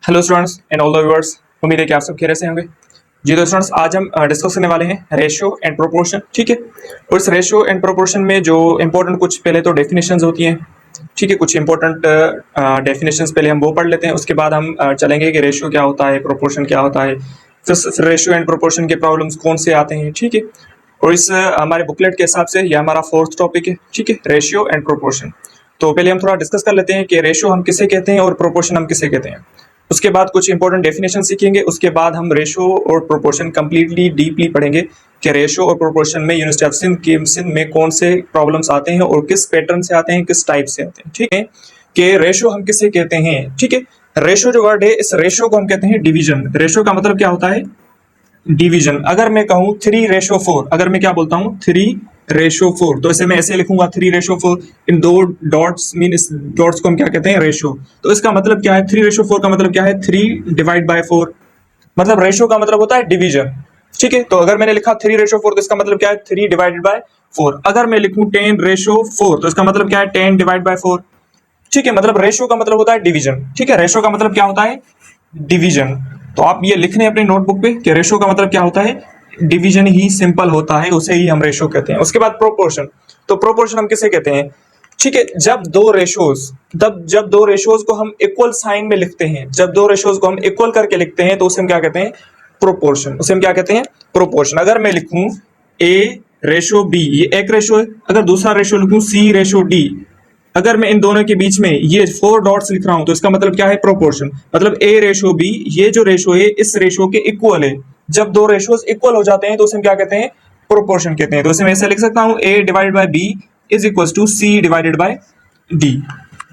Hello students and all the viewers, उम्मीद है कि आप सब खैरियत से होंगे। जी तो स्टूडेंट्स, आज हम डिस्कस करने वाले हैं रेशियो एंड प्रोपोर्शन। ठीक है, और इस रेशियो एंड प्रोपोर्शन में जो इंपॉर्टेंट कुछ पहले तो डेफिनेशंस होती हैं। ठीक है, कुछ इंपॉर्टेंट डेफिनेशंस पहले हम वो पढ़ लेते हैं, उसके बाद हम चलेंगे कि रेशियो क्या होता है, प्रोपोर्शन क्या होता है, फिर रेशियो एंड प्रोपोर्शन के प्रॉब्लम्स कौन से आते हैं। ठीक है, और इस हमारे बुकलेट के हिसाब से यह हमारा फोर्थ टॉपिक है। ठीक है, रेशियो एंड प्रोपोर्शन। तो पहले हम थोड़ा डिस्कस कर लेते हैं कि रेशियो हम किसे कहते हैं और प्रोपोर्शन हम किसे कहते हैं। उसके बाद कुछ इंपॉर्टेंट डेफिनेशन सीखेंगे, उसके बाद हम रेशियो और प्रोपोर्शन कंप्लीटली डीपली पढ़ेंगे कि रेशियो और प्रोपोर्शन में यूनिवर्सिटी ऑफ सिंध में कौन से प्रॉब्लम्स आते हैं और किस पैटर्न से आते हैं, किस टाइप से आते हैं। ठीक है, कि रेशियो हम किसे कहते हैं। ठीक है, रेशियो जो वर्ड है, इस रेशियो को हम कहते हैं डिवीजन। रेशियो का मतलब क्या होता है? डिवीजन। अगर मैं कहूं 3:4, अगर मैं क्या बोलता हूं 3:4, तो इसे मैं ऐसे लिखूंगा 3:4। इन दो डॉट्स मीन इस डॉट्स को हम क्या कहते हैं? रेशियो। तो इसका मतलब क्या है? 3:4 का मतलब क्या है? 3/4। मतलब रेशियो का मतलब होता है डिवीजन। ठीक है, तो अगर मैंने लिखा 3:4 तो इसका मतलब क्या है? 3/4। अगर मैं लिखूं 10:4 तो इसका मतलब क्या है? 10/4। ठीक है, मतलब रेशियो का मतलब होता है डिवीजन। ठीक है, रेशियो का मतलब क्या होता है? डिवीजन। तो आप ये लिख लें अपने नोटबुक पे कि रेशियो का मतलब क्या होता है? डिवीजन ही सिंपल होता है, उसे ही हम रेशियो कहते हैं। उसके बाद प्रोपोर्शन। तो प्रोपोर्शन हम किसे कहते हैं? ठीक है, जब दो रेशियोज को हम इक्वल साइन में लिखते हैं, जब दो रेशियोज को हम इक्वल करके लिखते हैं तो उसे हम क्या कहते हैं? प्रोपोर्शन। उसे हम क्या कहते हैं? प्रोपोर्शन। अगर मैं लिखूं A:B, ये एक रेशियो है। अगर दूसरा रेशियो लिखूं C:D, अगर मैं इन दोनों के बीच में ये 4 डॉट्स लिख रहा हूं तो इसका मतलब क्या है? प्रोपोर्शन। मतलब A:B, ये जो रेशियो है इस रेशियो के इक्वल है। जब दो रेशियोज इक्वल हो जाते हैं तो उसे हम क्या कहते हैं? प्रोपोर्शन कहते हैं। तो इसे मैं ऐसे लिख सकता हूं A/B is equal to C/D।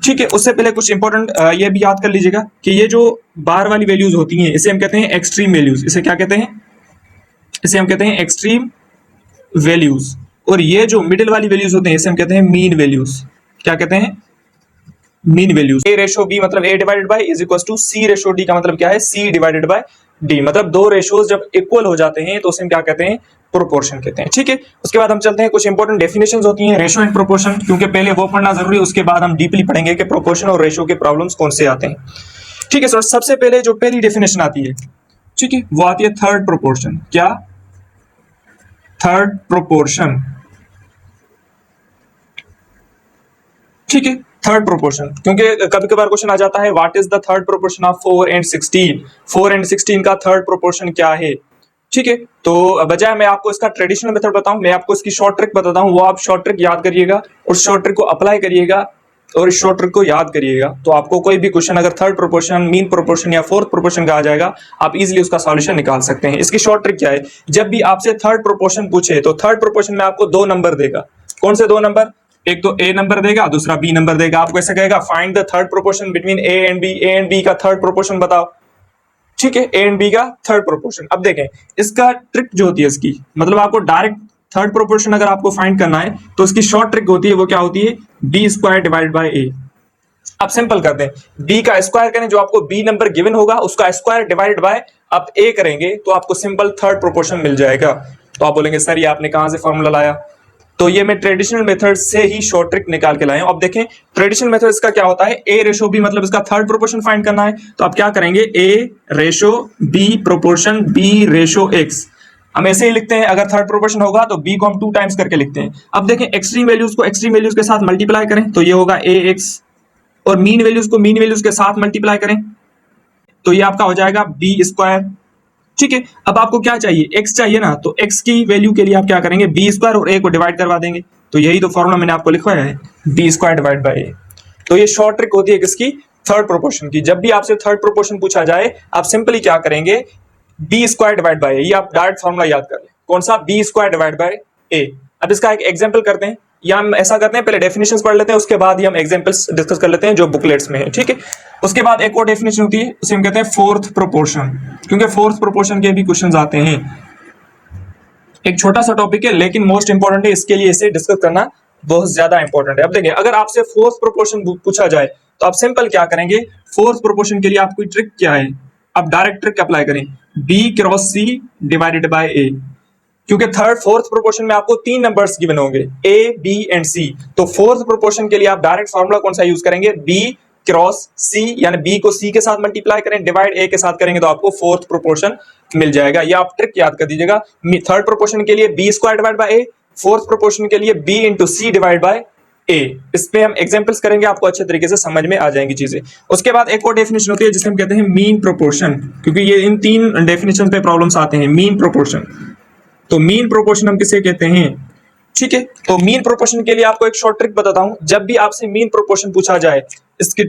ठीक है, उससे पहले कुछ इंपॉर्टेंट ये भी याद कर लीजिएगा कि ये जो बार वाली वैल्यूज होती हैं इसे हम कहते हैं एक्सट्रीम वैल्यूज। इसे क्या कहते हैं? इसे हम कहते हैं एक्सट्रीम वैल्यूज। और ये जो मिडिल वाली वैल्यूज होते हैं इसे हम कहते हैं मीन वैल्यूज। क्या कहते हैं? Mean values. A:B मतलब A/by is equal to C:D का मतलब क्या है? C/D। मतलब दो रेशियोज जब इक्वल हो जाते हैं तो उसे हम क्या कहते हैं? प्रोपोर्शन कहते हैं। ठीक है, उसके बाद हम चलते हैं, कुछ इंपॉर्टेंट डेफिनेशंस होती हैं रेशियो एंड प्रोपोर्शन, क्योंकि पहले वो पढ़ना जरूरी है, उसके बाद हम डीपली पढ़ेंगे कि प्रोपोर्शन और रेशियो के प्रॉब्लम्स कौन से आते हैं। ठीक है सर, सबसे पहले जो पहली डेफिनेशन आती है, ठीक है, वो आती है थर्ड प्रोपोर्शन। क्या? Third proportion. ठीक है, थर्ड प्रोपोर्शन, क्योंकि कभी कभार क्वेश्चन आ जाता है what is the third proportion of 4 and 16। 4 and 16 का थर्ड प्रोपोर्शन क्या है? ठीक है, तो बजाय मैं आपको इसका ट्रेडिशनल मेथड बताऊं, मैं आपको इसकी शॉर्ट ट्रिक बताता हूं। वो आप शॉर्ट ट्रिक याद करिएगा और शॉर्ट ट्रिक को अप्लाई करिएगा और इस शॉर्ट ट्रिक को याद करिएगा, तो आपको कोई भी क्वेश्चन अगर थर्ड प्रोपोर्शन, मीन प्रोपोर्शन या फोर्थ प्रोपोर्शन का आ जाएगा, आप इजीली उसका सॉल्यूशन निकाल सकते हैं। इसकी शॉर्ट ट्रिक क्या है? जब भी आपसे थर्ड प्रोपोर्शन पूछे तो थर्ड प्रोपोर्शन में आपको दो नंबर देगा। कौन से दो नंबर? एक तो ए नंबर देगा, दूसरा बी नंबर देगा। आपको ऐसे कहेगा find the third proportion between A and B. A and B का थर्ड प्रोपोर्शन बताओ। ठीक है, ए एंड बी का थर्ड प्रोपोर्शन। अब देखें इसका ट्रिक जो होती है इसकी, मतलब आपको डायरेक्ट थर्ड प्रोपोर्शन अगर आपको फाइंड करना है तो इसकी शॉर्ट ट्रिक होती है, वो क्या होती है? B² डिवाइड बाय ए। आप सिंपल करते हैं, बी का स्क्वायर करें, जो आपको बी नंबर गिवन होगा उसका स्क्वायर डिवाइड बाय आप ए करेंगे तो आपको सिंपल थर्ड प्रोपोर्शन मिल जाएगा। तो आप बोलेंगे सर ये आपने कहां से फॉर्मूला लाया? तो ये मैं ट्रेडिशनल मेथड से ही शॉर्ट ट्रिक निकाल के लाया हूं। अब देखें ट्रेडिशनल मेथड इसका क्या होता है? A:B, मतलब इसका थर्ड प्रोपोर्शन फाइंड करना है तो आप क्या करेंगे? A:B proportion B:X। हम ऐसे ही लिखते हैं, अगर थर्ड प्रोपोर्शन होगा तो B को हम 2 टाइम्स करके लिखते हैं। अब देखें एक्सट्रीम वैल्यूज को एक्सट्रीम वैल्यूज के साथ मल्टीप्लाई करें तो ये होगा AX, और मीन वैल्यूज को मीन वैल्यूज के साथ मल्टीप्लाई करें तो ये आपका हो जाएगा B²। ठीक है, अब आपको क्या चाहिए? x चाहिए ना, तो x की वैल्यू के लिए आप क्या करेंगे? B² और a को डिवाइड करवा देंगे। तो यही तो फॉर्मूला मैंने आपको लिखवाया है, B² डिवाइड बाय a। तो ये शॉर्ट ट्रिक होती है किसकी? थर्ड प्रोपोर्शन की। जब भी आपसे थर्ड प्रोपोर्शन पूछा जाए आप सिंपली क्या करेंगे? B² divide by a। ये आप डायरेक्ट फॉर्मूला याद कर लें। कौन सा? B² divide by a। अब इसका एक एग्जाम्पल करते हैं, या हम ऐसा करते हैं पहले डेफिनेशंस पढ़ लेते हैं, उसके बाद ही हम एग्जांपल्स डिस्कस कर लेते हैं जो बुकलेट्स में है। ठीक है, उसके बाद एक और डेफिनेशन होती है, उसे हम कहते हैं फोर्थ प्रोपोर्शन, क्योंकि फोर्थ प्रोपोर्शन के भी क्वेश्चंस आते हैं। एक छोटा सा टॉपिक है लेकिन मोस्ट इंपॉर्टेंट है, इसके लिए इसे डिस्कस करना बहुत ज्यादा इंपॉर्टेंट है। अब देखिए अगर आपसे फोर्थ प्रोपोर्शन पूछा जाए तो आप सिंपल क्या करेंगे? फोर्थ प्रोपोर्शन के लिए आपकी ट्रिक क्या है? आप डायरेक्ट ट्रिक अप्लाई करें, B×C डिवाइडेड बाय a। क्योंकि थर्ड फोर्थ प्रोपोर्शन में आपको 3 नंबर्स गिवन होंगे, A, B एंड C। तो फोर्थ प्रोपोर्शन के लिए आप डायरेक्ट फॉर्मूला कौन सा यूज करेंगे? B क्रॉस सी, यानी बी को सी के साथ मल्टीप्लाई करें, डिवाइड ए के साथ करेंगे तो आपको फोर्थ प्रोपोर्शन मिल जाएगा। ये आप ट्रिक याद कर दीजिएगा। थर्ड प्रोपोर्शन के लिए B square divide by A, fourth proportion के लिए B into C divide by A. इसमें हम एग्जांपल्स करेंगे, आपको अच्छे तरीके से समझ में आ जाएंगी चीजें। उसके बाद एक और डेफिनेशन होती है जिसे हम कहते हैं मीन प्रोपोर्शन, क्योंकि ये इन तीन डेफिनेशन पे प्रॉब्लम्स आते हैं। मीन प्रोपोर्शन, तो मीन प्रोपोर्शन हम किसे कहते हैं, ठीक है। तो मीन प्रोपोर्शन के लिए आपको एक शॉर्ट ट्रिक बताता हूं। जब भी आपसे मीन प्रोपोर्शन पूछा जाए, इसकी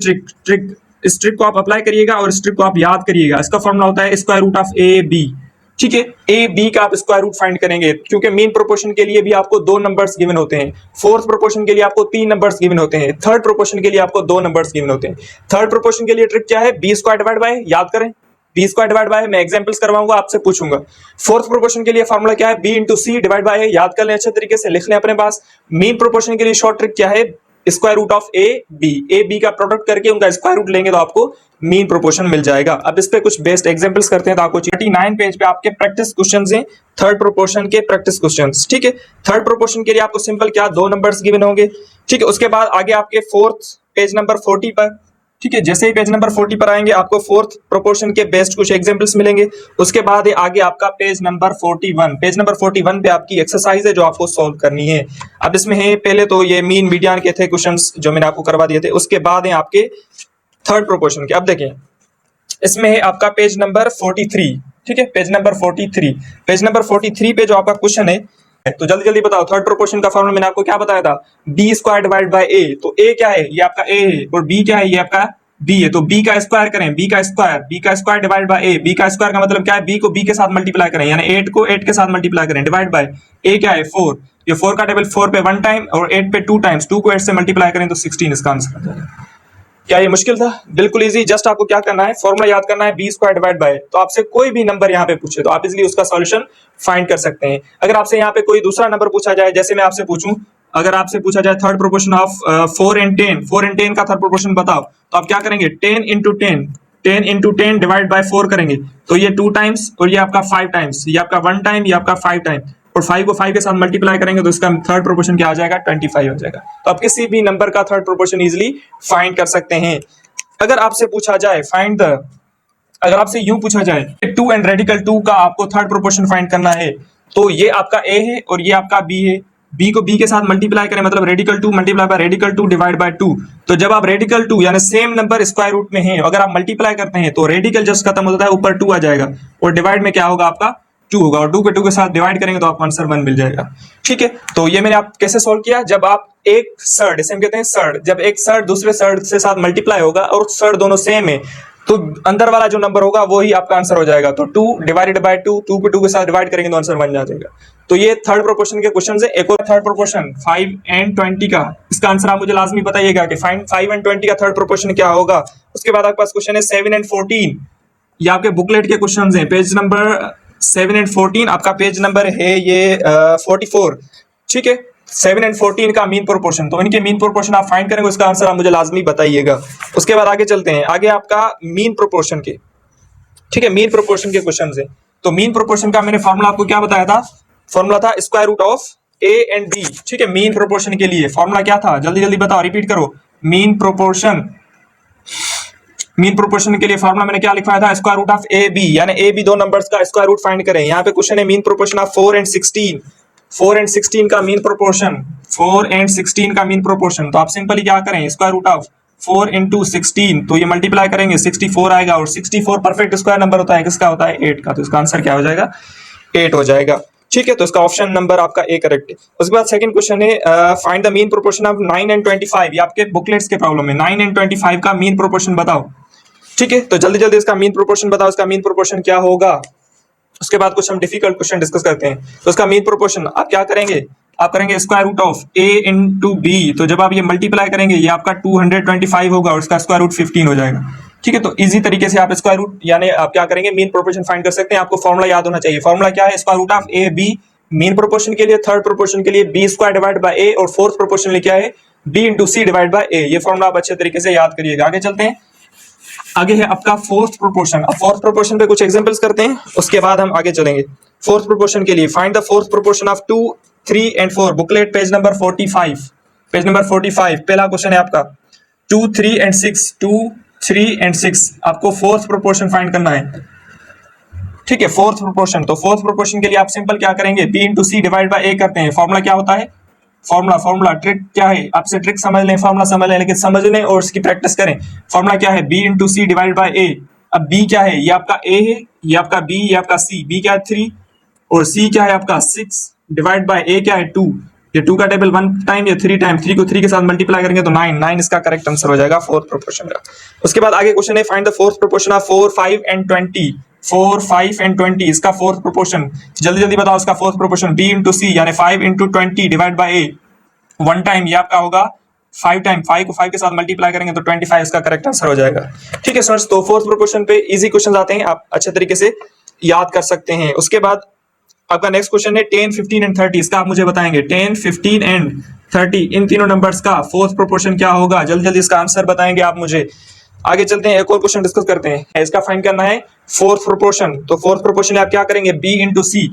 इस ट्रिक को आप अप्लाई करिएगा और इस ट्रिक को आप याद करिएगा। इसका फॉर्मूला होता है square root of A B, ठीक है। ए बी का आप स्क्वायर रूट फाइंड करेंगे, क्योंकि मीन प्रोपोर्शन के लिए भी आपको 2 नंबर्स गिवन होते हैं, फोर्थ प्रोपोर्शन के लिए आपको 3 नंबर्स गिवन होते हैं, थर्ड प्रोपोर्शन के लिए आपको 2 नंबर्स गिवन होते हैं। थर्ड प्रोपोर्शन के लिए ट्रिक क्या है, बी स्क्वायर डिवाइड बाय, याद करें बी स्क्वायर डिवाइड बाय, मैं एग्जांपल्स करवाऊंगा, आपसे पूछूंगा। फोर्थ प्रोपोर्शन के लिए फॉर्मूला क्या है, B into C divide by, याद कर लें अच्छे तरीके से, लिख लें अपने पास। मीन प्रोपोर्शन के लिए शॉर्ट ट्रिक क्या है, square root of A B का प्रोडक्ट करके उनका स्क्वायर रूट लेंगे तो आपको मीन प्रोपोर्शन मिल जाएगा। अब इस पे कुछ बेस्ट एग्जांपल्स करते हैं तो आपको 39 पेज पे आपके प्रैक्टिस क्वेश्चंस हैं, थर्ड प्रोपोर्शन के प्रैक्टिस क्वेश्चंस, ठीक है। थर्ड प्रोपोर्शन के लिए आपको सिंपल क्या 2 नंबर्स गिवन होंगे, ठीक है। उसके बाद आगे आपके फोर्थ पेज नंबर 40 पर, ठीक है, जैसे ही पेज नंबर 40 पर आएंगे आपको फोर्थ प्रोपोर्शन के बेस्ट कुछ एग्जांपल्स मिलेंगे। उसके बाद आगे आपका पेज नंबर 41, पेज नंबर 41 पे आपकी एक्सरसाइज है जो आपको सॉल्व करनी है। अब इसमें है पहले तो ये मीन मीडियन के थे क्वेश्चंस जो मैंने आपको करवा दिए थे, उसके बाद है आपके थर्ड प्रोपोर्शन के। अब देखें इसमें है आपका पेज नंबर 43, ठीक है, पेज नंबर 43, पेज नंबर 43 पे जो आपका क्वेश्चन है, तो जल्दी जल्दी बताओ। थर्ड प्रोपोर्शन का फॉर्मूला मैंने आपको क्या बताया था, बी स्क्वायर डिवाइड बाय ए। तो ए क्या है, ये आपका ए है, और बी क्या है, ये आपका बी है। तो बी का स्क्वायर करें, बी का square divide by A. B का स्क्वायर का मतलब क्या है, बी को बी के साथ मल्टीप्लाई करें, यानी 8 को 8 के साथ मल्टीप्लाई करें, डिवाइड बाय ए क्या है 4। ये 4 का टेबल 4 पे 1 टाइम और 8 पे 2 टाइम्स, 2 को 8 से मल्टीप्लाई करें तो 16 इसका आंसर आ जाएगा। क्या ये मुश्किल था, बिल्कुल इजी। जस्ट आपको क्या करना है, फॉर्मूला याद करना है, बी स्क्वायर डिवाइड बाय। तो आपसे कोई भी नंबर यहाँ पे पूछे तो आप इजीली उसका सॉल्यूशन फाइंड कर सकते हैं। अगर आपसे यहाँ पे कोई दूसरा नंबर पूछा जाए, जैसे मैं आपसे पूछूं, अगर आपसे पूछा जाए थर्ड प्रोपोर्शन ऑफ 4 and 10 का थर्ड प्रोपोर्शन बताओ, तो आप क्या करेंगे, 10 into 10 डिवाइड बाय 4 करेंगे, तो ये 2 टाइम्स और ये आपका 5 टाइम्स, ये आपका 1 टाइम, ये आपका 5 टाइम, और 5 को 5 के साथ मल्टीप्लाई करेंगे तो इसका थर्ड प्रोपोर्शन क्या आ जाएगा, 25 हो जाएगा। तो आप किसी भी नंबर का थर्ड प्रोपोर्शन इजीली फाइंड कर सकते हैं। अगर आपसे पूछा जाए अगर आपसे यूं पूछा जाए 2 and रेडिकल 2 का आपको थर्ड प्रोपोर्शन फाइंड करना है, तो ये आपका ए है और ये आपका बी है, बी को बी के साथ मल्टीप्लाई करें, मतलब radical 2 multiply by radical 2 divide by 2। तो जब आप रेडिकल 2 यानी सेम नंबर स्क्वायर रूट में है, अगर आप मल्टीप्लाई करते हैं तो रेडिकल जस्ट खत्म होता है, ऊपर 2 आ जाएगा, और डिवाइड में क्या होगा आपका 2 होगा, और 2 को 2 के साथ डिवाइड करेंगे तो आपको आंसर 1 मिल जाएगा, ठीक है। तो ये मैंने आप कैसे सॉल्व किया, जब आप एक सर्ड, इसे हम कहते हैं सर्ड, जब एक सर्ड दूसरे सर्ड से साथ मल्टीप्लाई होगा और सर्ड दोनों सेम है, तो अंदर वाला जो नंबर होगा वो ही आपका आंसर हो जाएगा। तो 2 डिवाइडेड बाय 2, 2 को 2 के साथ डिवाइड करेंगे तो आंसर बन जाएगा। तो ये थर्ड प्रोपोर्शन के क्वेश्चन है। एक और थर्ड प्रोपोर्शन 5 and 20 का, इसका आंसर आप मुझे लाजमी बताइएगा कि 5 and 20 का थर्ड प्रोपोर्शन क्या होगा। उसके बाद आपके पास क्वेश्चन है 7 and 14, ये आपके बुकलेट के क्वेश्चन हैं, पेज नंबर 7 and 14, आपका पेज नंबर है ये 44, ठीक है। 7 and 14 का मीन प्रोपोर्शन, तो इनके मीन प्रोपोर्शन आप फाइंड करेंगे, उसका आंसर आप मुझे लाजमी बताइएगा। उसके बाद आगे चलते हैं, आगे आपका मीन प्रोपोर्शन के, ठीक है, मीन प्रोपोर्शन के क्वेश्चन है। तो मीन प्रोपोर्शन का मैंने फॉर्मूला आपको क्या बताया था, फॉर्मूला था square root of A and B, ठीक है। मीन प्रोपोर्शन के लिए फॉर्मूला क्या था, जल्दी जल्दी बताओ, रिपीट करो। मीन प्रोपोर्शन के लिए फॉर्मूला मैंने क्या लिखवाया था, square root of A B, यानी ए बी 2 नंबर्स का स्क्वायर रूट फाइंड करें। यहाँ पे क्वेश्चन है mean proportion of 4 and 16, 4 and 16 का मीन प्रोपोर्शन, 4 and 16 का मीन प्रोपोर्शन। तो आप सिंपली क्या करें, स्क्वायर रूट ऑफ 4 into 16, तो ये मल्टीप्लाई करेंगे 64 आएगा, और 64 परफेक्ट स्क्वायर नंबर होता है, किसका होता है, 8 का। तो इसका आंसर क्या हो जाएगा, 8 हो जाएगा, ठीक है। तो इसका ऑप्शन नंबर आपका ए करेक्ट है। उसके बाद सेकंड क्वेश्चन है find the mean proportion of 9 and 25, ये आपके बुकलेट्स के प्रॉब्लम है। 9 and 25 का मीन प्रोपोर्शन बताओ, ठीक है। तो जल्दी जल्दी इसका मीन प्रोपोर्शन बताओ, इसका मीन प्रोपोर्शन क्या होगा। उसके बाद कुछ हम डिफिकल्ट क्वेश्चन डिस्कस करते हैं। तो इसका मीन प्रोपोर्शन आप क्या करेंगे, आप करेंगे square root of a into B, तो जब आप ये मल्टीप्लाई करेंगे ये आपका 225 होगा और इसका स्क्वायर रूट 15 हो जाएगा, ठीक है। तो इजी तरीके से आप स्क्वायर रूट यानी आप क्या करेंगे, मीन प्रोपोर्शन फाइंड कर सकते हैं। आपको फॉर्मूला याद होना चाहिए, फॉर्मूला क्या है, square root of A B mean proportion के लिए, थर्ड प्रोपोर्शन के लिए B square divide by A, और फोर्थ प्रोपोर्शन के लिए क्या है, B into C divide by A. ये फॉर्मूला आप अच्छे तरीके से याद करिएगा। आगे चलते हैं, आगे है आपका फोर्थ प्रोपोर्शन। अब फोर्थ प्रोपोर्शन पे कुछ एग्जांपल्स करते हैं, उसके बाद हम आगे चलेंगे। फोर्थ प्रोपोर्शन के लिए find the fourth proportion of 2, 3 and 4, booklet page number 45, page number 45 पहला क्वेश्चन है आपका, 2, 3 एंड 6, 2, 3 एंड 6 आपको फोर्थ प्रोपोर्शन फाइंड करना है। ठीक है, फोर्थ प्रोपोर्शन। तो फोर्थ प्रोपोर्शन के लिए आप सिंपल क्या करेंगे, b into C divide by a करते हैं। फॉर्मूला क्या होता है, फॉर्मूला ट्रिक क्या है, आपसे ट्रिक समझ लें, फॉर्मूला समझ लें, लेकिन समझ लें और उसकी प्रैक्टिस करें। फॉर्मूला क्या है, b into C divide by a। अब b क्या है, ये आपका a है, ये आपका b, ये आपका c। b क्या है 3 और c क्या है आपका 6 डिवाइड बाय a क्या है 2। ये 2 का टेबल 1 टाइम या 3 टाइम, 3 को 3 के साथ मल्टीप्लाई करेंगे तो 9 इसका करेक्ट आंसर हो जाएगा फोर्थ प्रोपोर्शन का। उसके बाद आगे क्वेश्चन है, find the fourth proportion of 4, 5 and 20। 4, 5 and 20 इसका फोर्थ प्रोपोर्शन, जल्दी जल्दी बताओ इसका फोर्थ प्रोपोर्शन। b इंटू सी यानी 5 into 20 divide by a। 1 time ये आपका होगा 5 टाइम, 5 को 5 के साथ मल्टीप्लाई करेंगे तो 25 इसका करेक्ट आंसर हो जाएगा। ठीक है स्टूडेंट्स, तो फोर्थ प्रोपोर्शन पे इजी क्वेश्चन आते हैं, आप अच्छे तरीके से याद कर सकते हैं। उसके बाद आपका नेक्स्ट क्वेश्चन है 10, 15 एंड 30। इसका आप मुझे बताएंगे 10, 15 एंड 30 इन तीनों नंबर्स का फोर्थ प्रोपोर्शन क्या होगा, जल्दी जल्दी इसका आंसर बताएंगे आप मुझे। आगे चलते हैं, एक और क्वेश्चन डिस्कस करते हैं। इसका फाइंड करना है फोर्थ प्रोपोर्शन। तो फोर्थ प्रोपोर्शन आप क्या करेंगे, b into C,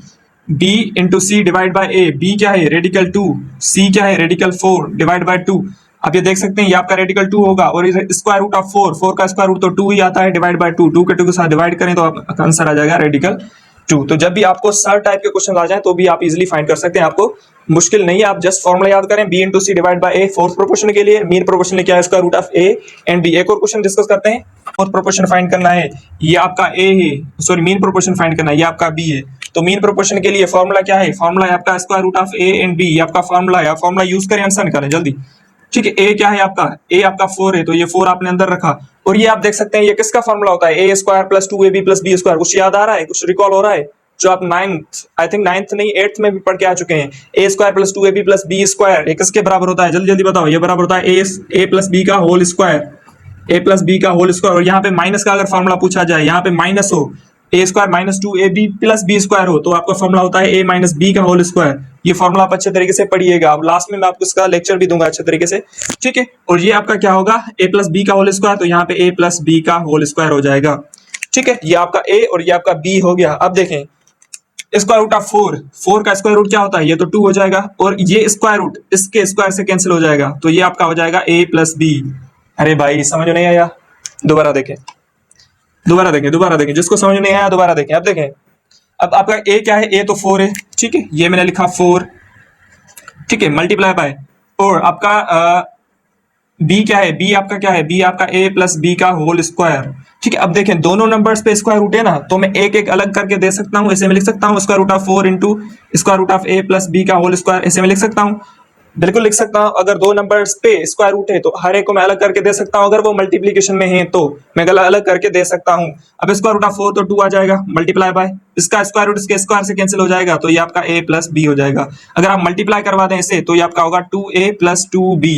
b into C divide by a। b क्या है, रेडिकल 2, c क्या है, रेडिकल 4 डिवाइड बाय 2। आप ये देख सकते हैं ये आपका रेडिकल 2 होगा और स्क्वायर रूट ऑफ 4, 4 का स्क्वायर रूट तो 2 ही आता है, डिवाइड बाय 2, 2 के 2 के साथ डिवाइड करें तो आपका आंसर आ जाएगा रेडिकल 2। तो जब भी आपको सर टाइप के क्वेश्चन आ जाए तो भी आप इजीली फाइंड कर सकते हैं, आपको मुश्किल नहीं है, आप जस्ट फॉर्मूला याद करें, b into C divide by a fourth proportion के लिए। मीन प्रोपोर्शन में क्या है, square root of a and b। एक और क्वेश्चन डिस्कस करते हैं, फोर्थ प्रोपोर्शन फाइंड करना है, ये आपका a है, सॉरी मीन प्रोपोर्शन फाइंड करना है, ये आपका b है। तो मीन प्रोपोर्शन के लिए फॉर्मूला क्या है, फॉर्मूला है आपका square root of a and b, ये आपका फॉर्मूला है, फॉर्मूला यूज करें, आंसर निकालें जल्दी। ठीक है, a क्या है आपका, a आपका 4 है, तो ये 4 आपने अंदर रखा और ये आप देख सकते हैं ये किसका फॉर्मूला होता है, a square plus 2ab plus b square. कुछ याद आ रहा है, कुछ रिकॉल हो रहा है, जो आप नाइन्थ नहीं 8th में भी पढ़ के आ चुके हैं। a square plus 2ab plus b square किसके बराबर होता है, जल्दी जल्दी बताओ। ये बराबर होता है a प्लस b का whole square, a plus b का होल स्क्वायर। और यहाँ पे माइनस का अगर फॉर्मूला पूछा जाए, यहाँ पे माइनस हो, a square minus 2ab plus b square हो, तो आपका फॉर्मूला होता है a माइनस b का होल स्क्वायर। ये फॉर्मूला आप अच्छे तरीके से पढ़िएगा, अब लास्ट में मैं आपको इसका लेक्चर भी दूंगा अच्छे तरीके से। ठीक है, और ये आपका क्या होगा, a प्लस b का होल स्क्वायर, तो यहाँ पे a प्लस b का होल स्क्वायर हो जाएगा। ठीक है, ये आपका a और ये आपका b हो गया। अब देखें स्क्वायर रूट ऑफ 4, 4 का स्क्वायर रूट क्या होता है, ये तो 2 हो जाएगा और ये स्क्वायर रूट इसके स्क्वायर से कैंसिल हो जाएगा, तो ये आपका हो जाएगा a प्लस b। अरे भाई समझ नहीं आया, दोबारा देखें, दोबारा देखें, जिसको समझ नहीं आया दोबारा देखें। अब देखें, अब आपका a क्या है, a तो 4 है, ठीक है, ये मैंने लिखा 4, ठीक है, मल्टीप्लाई बाय, और आपका b क्या है, b आपका क्या है, b आपका a प्लस b का होल स्क्वायर। ठीक है, अब देखें दोनों नंबर्स पे स्क्वायर रूट है ना, तो मैं एक एक अलग करके दे सकता हूं। ऐसे में लिख सकता हूं square root of 4 into square root of a plus b का होल स्क्वायर, ऐसे में लिख सकता हूं, बिल्कुल लिख सकता हूं। अगर दो नंबर्स पे स्क्वायर रूट है तो हर एक को मैं अलग करके दे सकता हूं, अगर वो मल्टीप्लीकेशन में है तो मैं अलग करके दे सकता हूं। अब स्क्वायर रूट ऑफ 4 तो 2 आ जाएगा, मल्टीप्लाई बाय इसका स्क्वायर रूट इसके स्क्वायर से कैंसिल हो जाएगा, तो ये आपका a प्लस b हो जाएगा। अगर आप मल्टीप्लाई करवा दें इसे तो ये आपका होगा 2a प्लस 2b,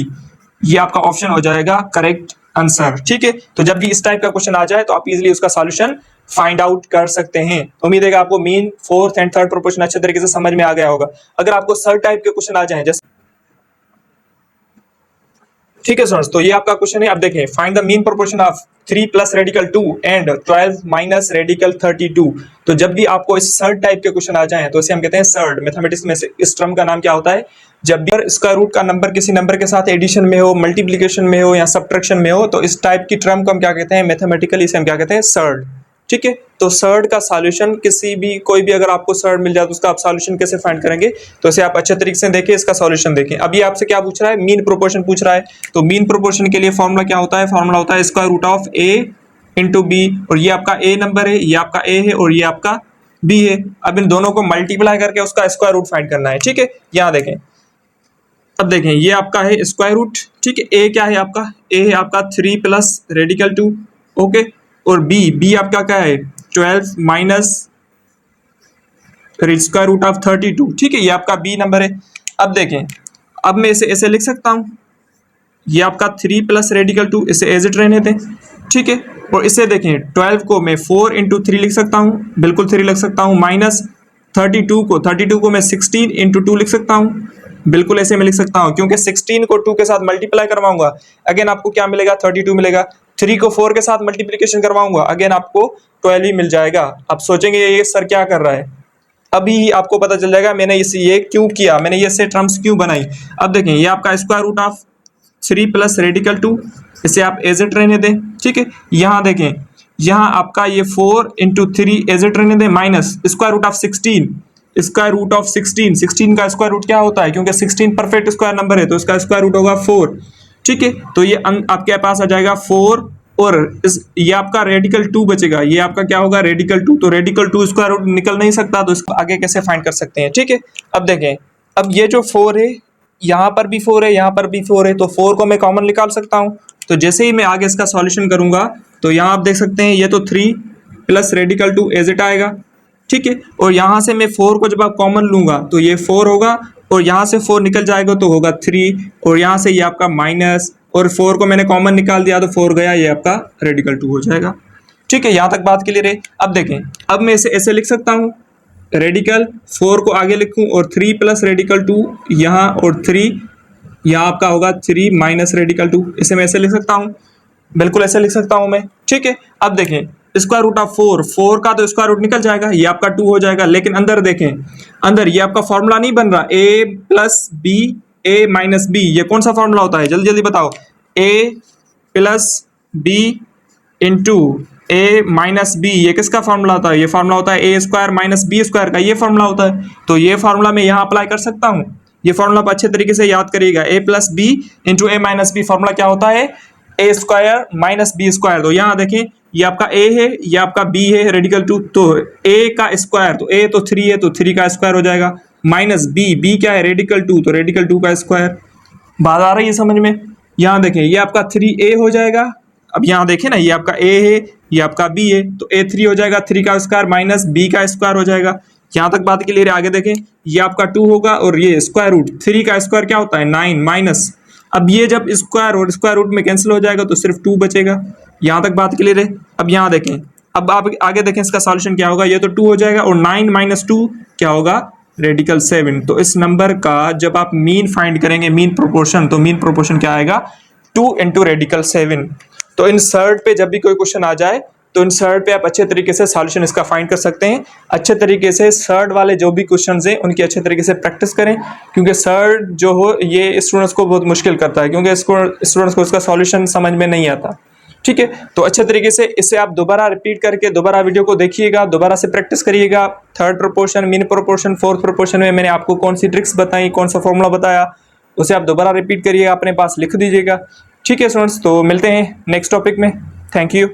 ये आपका ऑप्शन हो जाएगा करेक्ट आंसर। ठीक है, तो जब भी इस टाइप का क्वेश्चन आ जाए तो आप इजीली उसका सॉल्यूशन फाइंड आउट कर सकते हैं। उम्मीद है कि आपको mean, fourth and third proportion अच्छे तरीके से समझ में आ गया होगा। अगर आपको सर टाइप के क्वेश्चन आ जाएं जैसे, ठीक है स्टूडेंट्स, तो ये आपका क्वेश्चन है। अब देखें, find the mean proportion of 3 plus radical 2 and 12 minus radical 32। तो जब भी आपको इस सर्ड टाइप के क्वेश्चन आ जाएं तो इसे हम कहते हैं सर्ड। मैथमेटिक्स में से इस टर्म का नाम क्या होता है, जब भी स्क्वायर रूट का नंबर किसी नंबर के साथ एडिशन में हो, मल्टीप्लिकेशन में हो या सब्ट्रैक्शन में हो, तो इस टाइप की टर्म को हम क्या कहते हैं, मैथमेटिकली इसे हम क्या कहते हैं, सर्ड। ठीक है, तो सर्ड का सॉल्यूशन किसी भी, कोई भी अगर आपको सर्ड मिल जाए तो उसका आप सॉल्यूशन कैसे फाइंड करेंगे, तो इसे आप अच्छे तरीके से देखें, इसका सॉल्यूशन देखें। अभी आपसे क्या पूछ रहा है, मीन प्रोपोर्शन पूछ रहा है, तो मीन प्रोपोर्शन के लिए फॉर्मूला क्या होता है, फॉर्मूला होता है square root of a into B, और ये आपका a नंबर है, ये आपका a है और ये आपका b है। अब इन दोनों को मल्टीप्लाई करके उसका स्क्वायर रूट फाइंड करना है। ठीक है, यहाँ देखें, अब देखें ये आपका है स्क्वायर रूट, ठीक है, a क्या है आपका, a है आपका 3 प्लस रेडिकल 2, ओके, और b आपका क्या है 12 माइनस स्क्वायर रूट ऑफ 32। ठीक है, ये आपका b नंबर है। अब देखें, अब मैं इसे ऐसे लिख सकता हूं, ये आपका 3 प्लस रेडिकल 2, इसे एज इट रहने दें। ठीक है, और इसे देखें 12 को मैं 4 इंटू 3 लिख सकता हूं, बिल्कुल 3 लिख सकता हूं, माइनस 32 को मैं 16 इंटू 2 लिख सकता हूं, बिल्कुल ऐसे में लिख सकता हूं, क्योंकि 16 को 2 के साथ मल्टीप्लाई करवाऊंगा, अगेन आपको क्या मिलेगा, 32 मिलेगा। 3 को 4 के साथ मल्टीप्लिकेशन करवाऊंगा, अगेन आपको 12 ही मिल जाएगा। आप सोचेंगे ये सर क्या कर रहा है, अभी आपको पता चल जाएगा मैंने ये क्यों किया, मैंने ये से टर्म्स क्यों बनाई। अब देखें, ये आपका square root of 3 plus radical 2, इसे आप एज इट रहने दें, ठीक है। यहाँ देखें, यहाँ आपका ये 4 इंटू 3 एज इट रहने दें, minus square root of 16, square root of 16, 16 का स्क्वायर रूट क्या होता है, क्योंकि 16 परफेक्ट स्क्वायर नंबर है तो इसका स्क्वायर रूट होगा 4, ठीक है। तो ये आपके पास आ जाएगा 4, और ये आपका रेडिकल 2 बचेगा, ये आपका क्या होगा, रेडिकल 2। तो रेडिकल 2 स्क्वायर रूट निकल नहीं सकता, तो इसको आगे कैसे फाइंड कर सकते हैं, ठीक है। अब देखें, अब ये जो 4 है, यहाँ पर भी 4 है, यहाँ पर भी 4 है, तो 4 को मैं कॉमन निकाल सकता हूँ। तो जैसे ही मैं आगे इसका सॉल्यूशन करूंगा तो यहाँ आप देख सकते हैं ये तो 3 प्लस रेडिकल 2 एज इट आएगा, ठीक है। और यहाँ से मैं 4 को जब आप कॉमन लूंगा तो ये 4 होगा, और यहाँ से 4 निकल जाएगा तो होगा 3, और यहाँ से ये आपका माइनस, और 4 को मैंने कॉमन निकाल दिया तो 4 गया, ये आपका रेडिकल 2 हो जाएगा, ठीक है। यहाँ तक बात क्लियर है। अब देखें, अब मैं इसे ऐसे लिख सकता हूँ, रेडिकल 4 को आगे लिखूँ और 3 प्लस रेडिकल 2 यहाँ, और 3 यहाँ आपका होगा 3 माइनस रेडिकल 2, इसे मैं ऐसे लिख सकता हूँ, बिल्कुल ऐसे लिख सकता हूँ मैं, ठीक है। अब देखें, स्क्वायर रूट ऑफ 4 का तो स्क्वायर रूट निकल जाएगा, ये आपका 2 हो जाएगा, लेकिन अंदर देखें, अंदर ये आपका फॉर्मूला नहीं बन रहा, a plus B a minus B, ये कौन सा फॉर्मूला होता है, जल्दी जल्दी बताओ, a plus B into A minus B, ये किसका फॉर्मूला होता है, ये फॉर्मूला होता है A square minus B square का, ये फॉर्मूला होता है। तो ये फॉर्मूला मैं यहाँ अप्लाई कर सकता हूँ, ये फॉर्मूला आप अच्छे तरीके से याद करिएगा, ए plus B into A minus B, formula क्या होता है, A square minus B square. तो यहाँ देखें, ये आपका ए है, ये आपका बी है, रेडिकल 2, तो ए का स्क्वायर, तो ए तो 3 है, तो 3 का स्क्वायर हो जाएगा, माइनस बी क्या है, रेडिकल 2, तो रेडिकल 2 का स्क्वायर। बात आ रही है समझ में। यहाँ देखें, ये आपका 3a हो जाएगा, अब यहाँ देखें ना, ये आपका a है, ये आपका b है, तो a 3 हो जाएगा, 3 का स्क्वायर माइनस b का स्क्वायर हो जाएगा। यहाँ तक बात क्लियर है। आगे देखें, ये आपका 2 होगा, और ये स्क्वायर रूट 3 का स्क्वायर क्या होता है, 9 माइनस, अब ये जब स्क्वायर और स्क्वायर रूट में कैंसिल हो जाएगा तो सिर्फ 2 बचेगा। यहाँ तक बात क्लियर है। अब यहाँ देखें, अब आप आगे देखें इसका सॉल्यूशन क्या होगा, ये तो 2 हो जाएगा, और 9 माइनस 2 क्या होगा, रेडिकल 7। तो इस नंबर का जब आप मीन फाइंड करेंगे, मीन प्रोपोर्शन, तो मीन प्रोपोर्शन क्या आएगा, 2 इंटू रेडिकल 7। तो इन सर्ट पे जब भी कोई क्वेश्चन आ जाए तो इन सर्ट पे आप अच्छे तरीके से सॉल्यूशन इसका फाइंड कर सकते हैं। अच्छे तरीके से सर्ट वाले जो भी क्वेश्चंस हैं उनकी अच्छे तरीके से प्रैक्टिस करें, क्योंकि सर्ट जो हो ये स्टूडेंट्स को बहुत मुश्किल करता है, क्योंकि स्टूडेंट्स को इसका सॉल्यूशन समझ में नहीं आता, ठीक है। तो अच्छे तरीके से इसे आप दोबारा रिपीट करके दोबारा वीडियो को देखिएगा, दोबारा से प्रैक्टिस करिएगा। Third proportion, mean proportion, fourth proportion में मैंने आपको कौन सी ट्रिक्स बताई, कौन सा फॉर्मूला बताया, उसे आप दोबारा रिपीट करिएगा, अपने पास लिख दीजिएगा, ठीक है स्टूडेंट्स। तो मिलते हैं नेक्स्ट टॉपिक में, थैंक यू।